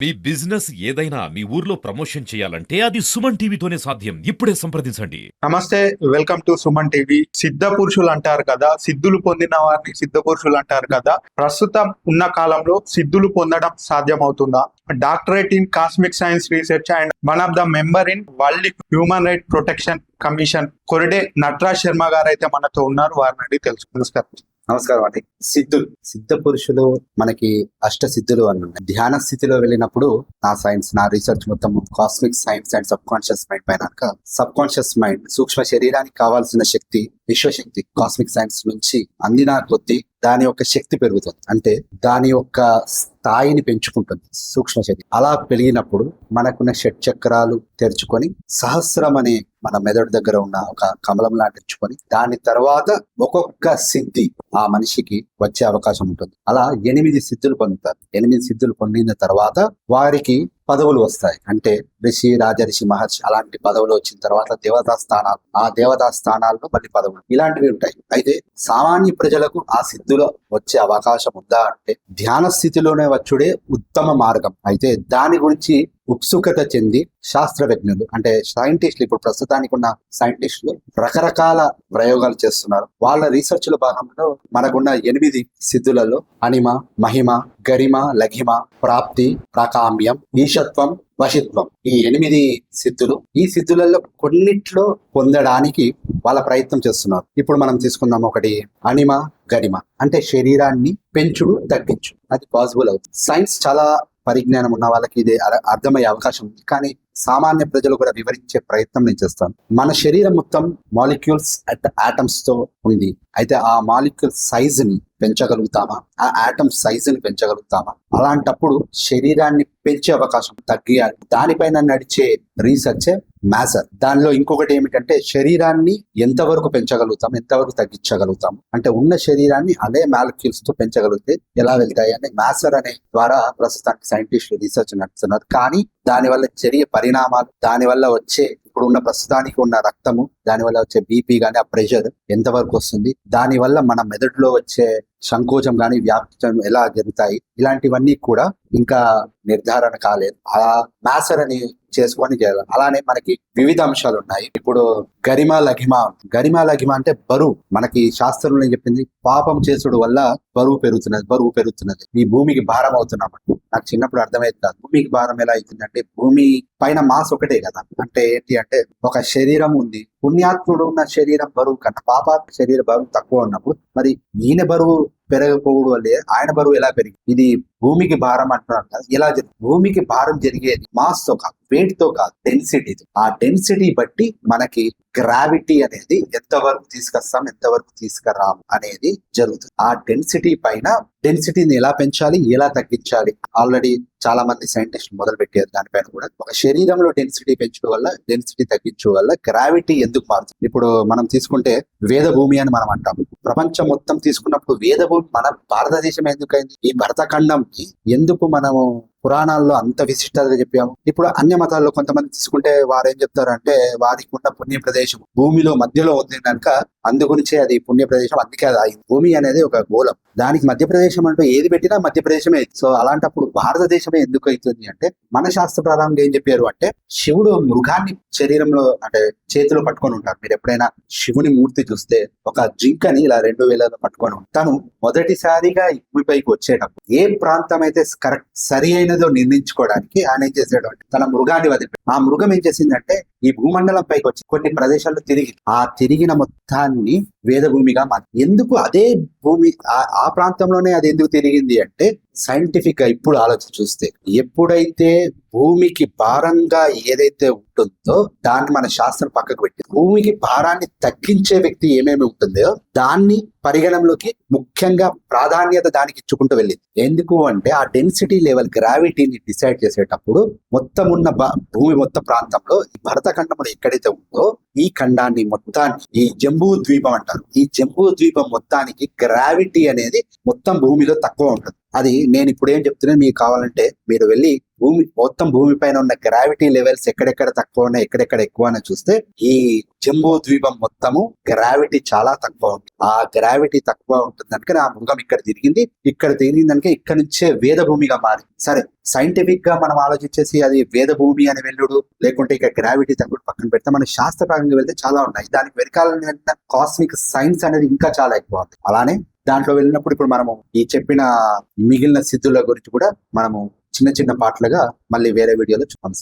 మీ business ఏదైనా మీ ఊర్లో promotion చేయాలంటే అది సుమన్ టీవీతోనే సాధ్యం. ఇప్పుడే సంప్రదించండి. నమస్తే, వెల్కమ్ టు సుమన్ టీవీ. సిద్ధ పురుషులు అంటారు కదా, సిద్ధులు పొందిన వారిని సిద్ధ పురుషులు అంటారు కదా. ప్రస్తుతం ఉన్న కాలంలో సిద్ధులు పొందడం సాధ్యమవుతుందా? Doctorate in cosmic science research and one of the member in world human right protection commission Korade Nataraj Sharma గారు అయితే మనతో ఉన్నారు. వారిని అడిగి తెలుసు. నమస్కారం అండి. సిద్ధ పురుషులు మనకి అష్ట సిద్ధులు అని ఉన్నాయి. ధ్యాన స్థితిలో వెళ్ళినప్పుడు నా రీసెర్చ్ మొత్తం cosmic science and sub conscious mind పైన. సబ్ కాన్షియస్ మైండ్ సూక్ష్మ శరీరానికి కావాల్సిన శక్తి, విశ్వశక్తి కాస్మిక్ సైన్స్ నుంచి అందిన కొద్దీ దాని యొక్క శక్తి పెరుగుతుంది. అంటే దాని యొక్క స్థాయిని పెంచుకుంటుంది సూక్ష్మ శరీరం. అలా పెరిగినప్పుడు మనకున్న షట్ చక్రాలు తెరుచుకొని సహస్రం అనే మన మెదడు దగ్గర ఉన్న ఒక కమలం లాంటి తెరుచుకొని దాని తర్వాత ఒక్కొక్క సిద్ధి ఆ మనిషికి వచ్చే అవకాశం ఉంటుంది. అలా 8 సిద్ధులు పొందుతారు. 8 సిద్ధులు పొందిన తర్వాత వారికి పదవులు వస్తాయి. అంటే ఋషి, రాజర్షి, మహర్షి అలాంటి పదవులు వచ్చిన తర్వాత దేవతా స్థానాలు, ఆ దేవతా స్థానాల్లో మళ్ళీ పదవులు ఇలాంటివి ఉంటాయి. అయితే సామాన్య ప్రజలకు ఆ సిద్ధులు వచ్చే అవకాశం ఉందా అంటే ధ్యాన స్థితిలోనే వచ్చుడే ఉత్తమ మార్గం. అయితే దాని గురించి ఉత్సుకత చెంది శాస్త్రవేత్తలు అంటే సైంటిస్టులు, ఇప్పుడు ప్రస్తుతానికి ఉన్న సైంటిస్టులు రకరకాల ప్రయోగాలు చేస్తున్నారు. వాళ్ళ రీసెర్చ్ లో భాగంలో మనకున్న 8 సిద్ధులలో అనిమ, మహిమ, గరిమ, లఘిమ, ప్రాప్తి, ప్రాకామ్యం, ఈశత్వం, వశిత్వం ఈ 8 సిద్ధులు. ఈ సిద్ధులలో కొన్నిట్లో పొందడానికి వాళ్ళ ప్రయత్నం చేస్తున్నారు. ఇప్పుడు మనం తీసుకుందాం. ఒకటి అనిమ, గరిమ అంటే శరీరాన్ని పెంచుడు, తగ్గించు. అది పాసిబుల్ అవుతుంది. సైన్స్ చాలా పరిజ్ఞానం ఉన్న వాళ్ళకి ఇది అర్థమయ్యే అవకాశం ఉంది. కానీ సామాన్య ప్రజలు కూడా వివరించే ప్రయత్నం నేను చేస్తాను. మన శరీరం మొత్తం మాలిక్యూల్స్ ఆటమ్స్ తో ఉంది. అయితే ఆ మాలిక్యూల్ సైజ్ ని పెంచగలుగుతామా? ఆ ఆటమ్ సైజ్ ని పెంచగలుగుతామా? అలాంటప్పుడు శరీరాన్ని పెంచే అవకాశం తగ్గియాలి. దానిపైన నడిచే రీసెర్చ్ మ్యాసర్. దానిలో ఇంకొకటి ఏమిటంటే శరీరాన్ని ఎంతవరకు పెంచగలుగుతాం, ఎంతవరకు తగ్గించగలుగుతాం, అంటే ఉన్న శరీరాన్ని అదే మాలిక్యూల్స్ తో పెంచగలిగితే ఎలా వెళ్తాయి అని మ్యాసర్ అనే ద్వారా ప్రస్తుతానికి సైంటిస్టులు రీసెర్చ్ నడుస్తున్నారు. కానీ దానివల్ల జరిగే పరిణామాలు, దానివల్ల వచ్చే ఇప్పుడున్న ప్రస్తుతానికి ఉన్న రక్తము, దానివల్ల వచ్చే బీపీ గానీ, ఆ ప్రెషర్ ఎంతవరకు వస్తుంది, దానివల్ల మన మెదడులో వచ్చే సంకోచం గానీ, వ్యాప్తి ఎలా జరుగుతాయి, ఇలాంటివన్నీ కూడా ఇంకా నిర్ధారణ కాలేదు. అలా మ్యాసర్ అని చేసుకొని చేయాలి. అలానే మనకి వివిధ అంశాలు ఉన్నాయి. ఇప్పుడు గరిమ, లఘిమ. గరిమ, లఘిమ అంటే బరువు. మనకి శాస్త్రంలో చెప్పింది పాపం చేసుడు వల్ల బరువు పెరుగుతున్నది. ఈ భూమికి భారం అవుతున్నాం. నాకు చిన్నప్పుడు అర్థమైంది కాదు. భూమికి భారం ఎలా అవుతుందంటే భూమి పైన మాస్ ఒకటే కదా. అంటే ఏంటి అంటే ఒక శరీరం ఉంది. పుణ్యాత్ముడు ఉన్న శరీరం బరువు కన్నా పాపాత్మ శరీర బరువు తక్కువ ఉన్నప్పుడు మరి ఈయన బరువు పెరగకపోవడం వల్లే ఆయన బరువు ఎలా పెరిగి ఇది భూమికి భారం అంటున్నారు కదా. ఎలా భూమికి భారం జరిగేది మాస్ తో కాదు, వెయిట్ తో కాదు, డెన్సిటీ. ఆ డెన్సిటీ బట్టి మనకి గ్రావిటీ అనేది ఎంతవరకు తీసుకొస్తాం, ఎంతవరకు తీసుకురాము అనేది జరుగుతుంది. ఆ డెన్సిటీ పైన డెన్సిటీని ఎలా పెంచాలి, ఎలా తగ్గించాలి ఆల్రెడీ చాలా మంది సైంటిస్టులు మొదలు పెట్టారు. దానిపైన కూడా ఒక శరీరంలో డెన్సిటీ పెంచడం వల్ల, డెన్సిటీ తగ్గించడం వల్ల గ్రావిటీ ఎందుకు మారుతుంది. ఇప్పుడు మనం తీసుకుంటే వేద భూమి అని మనం అంటాం. ప్రపంచం మొత్తం తీసుకున్నప్పుడు వేద భూమి మన భారతదేశం ఎందుకైంది? ఈ భరతఖండంకి ఎందుకు మనము పురాణాల్లో అంత విశిష్టతగా చెప్పాము. ఇప్పుడు అన్య మతాల్లో కొంతమంది తీసుకుంటే వారు ఏం చెప్తారంటే వారికి ఉన్న పుణ్య ప్రదేశం భూమిలో మధ్యలో ఉంది కనుక అందుగురించే అది పుణ్య ప్రదేశం, అందుకే అది అయింది. భూమి అనేది ఒక గోళం, దానికి మధ్యప్రదేశం అంటూ ఏది పెట్టినా మధ్యప్రదేశమే. సో అలాంటప్పుడు భారతదేశమే ఎందుకు అవుతుంది అంటే మన శాస్త్ర ప్రధానంగా ఏం చెప్పారు అంటే శివుడు మృగాన్ని శరీరంలో అంటే చేతిలో పట్టుకొని ఉంటారు. మీరు ఎప్పుడైనా శివుని మూర్తి చూస్తే ఒక జింకని ఇలా 2 వేలలో పట్టుకొని తను మొదటిసారిగా భూమిపైకి వచ్చేటప్పుడు ఏ ప్రాంతం అయితే కరెక్ట్ సరి అయినదో నిర్ణయించుకోవడానికి ఆయన ఏం చేసాడు అంటే తన మృగాన్ని వదిలిపెట్టి ఆ మృగం ఏం చేసిందంటే ఈ భూమండలం పైకి వచ్చి కొన్ని ప్రదేశాల్లో తిరిగిన మొత్తాన్ని వేదభూమిగా ఎందుకు అదే భూమి ఆ ప్రాంతంలోనే అది ఎందుకు తిరిగింది అంటే సైంటిఫిక్ గా ఇప్పుడు ఆలోచన చూస్తే ఎప్పుడైతే భూమికి భారంగా ఏదైతే ఉంటుందో దాన్ని మన శాస్త్రం పక్కకు పెట్టి భూమికి భారాన్ని తగ్గించే వ్యక్తి ఏమేమి ఉంటుందో దాన్ని పరిగణంలోకి ముఖ్యంగా ప్రాధాన్యత దానికి ఇచ్చుకుంటూ వెళ్ళింది. ఎందుకు అంటే ఆ డెన్సిటీ లెవెల్ గ్రావిటీని డిసైడ్ చేసేటప్పుడు మొత్తం ఉన్న భూమి మొత్తం ప్రాంతంలో భరతఖండంలో ఎక్కడైతే ఉందో ఈ ఖండాన్ని మొత్తాన్ని ఈ జంబూ ద్వీపం అంటారు. ఈ జంబూ ద్వీపం మొత్తానికి గ్రావిటీ అనేది మొత్తం భూమిలో తక్కువ ఉంటుంది. అది నేను ఇప్పుడు ఏం చెప్తున్నాను, మీకు కావాలంటే మీరు వెళ్ళి భూమి పైన ఉన్న గ్రావిటీ లెవెల్స్ ఎక్కడెక్కడ తక్కువ ఉన్నాయి, ఎక్కడెక్కడ ఎక్కువ అని చూస్తే ఈ జంబూ ద్వీపం మొత్తము గ్రావిటీ చాలా తక్కువ ఉంది. ఆ గ్రావిటీ తక్కువ ఉంటుంది కనుక ఆ మృగం ఇక్కడ తిరిగింది కనుక ఇక్కడ నుంచే వేద భూమిగా మారింది. సరే, సైంటిఫిక్ గా మనం ఆలోచించేసి అది వేద భూమి అని వెళ్ళుడు, లేకుంటే ఇక గ్రావిటీ తక్కువ పక్కన పెడితే మన శాస్త్రపరంగా వెళ్తే చాలా ఉన్నాయి. దానికి వెనకాల కాస్మిక్ సైన్స్ అనేది ఇంకా చాలా ఎక్కువ ఉంది. అలానే దాంట్లో వెళ్ళినప్పుడు ఇప్పుడు మనము ఈ చెప్పిన మిగిలిన సిద్ధుల గురించి కూడా మనము చిన్న చిన్న పాటలుగా మళ్ళీ వేరే వీడియోలో చూద్దాం.